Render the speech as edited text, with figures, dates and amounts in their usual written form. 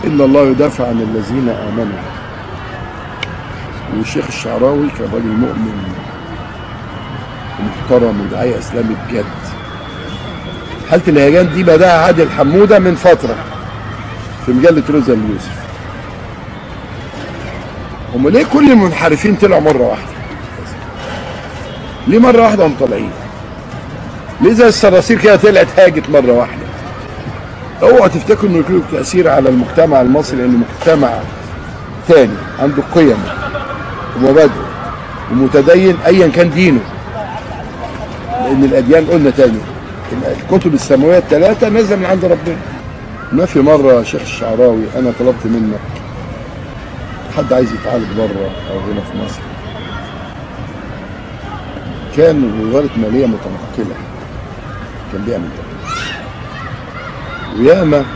إن الله يدافع عن الذين آمنوا. والشيخ الشعراوي كان راجل مؤمن محترم وداعية إسلامي بجد. حالة الهيجان دي بدأها عادل حمودة من فترة في مجلة روزا اليوسف. هم ليه كل المنحرفين طلعوا مرة واحدة؟ ليه مرة واحدة هم طالعين؟ ليه زي الصراصير كده طلعت هاجت مرة واحدة؟ اوعوا تفتكروا انه يكون تأثير على المجتمع المصري، لأنه مجتمع تاني عنده قيم ومبادئ ومتدين أيا كان دينه. لأن الأديان قلنا تاني الكتب السماوية الثلاثة نازلة من عند ربنا. ما في مرة يا شيخ الشعراوي أنا طلبت منك حد عايز يتعالج بره أو هنا في مصر، كان وزارة مالية متنقلة كان بيعمل ده. وياما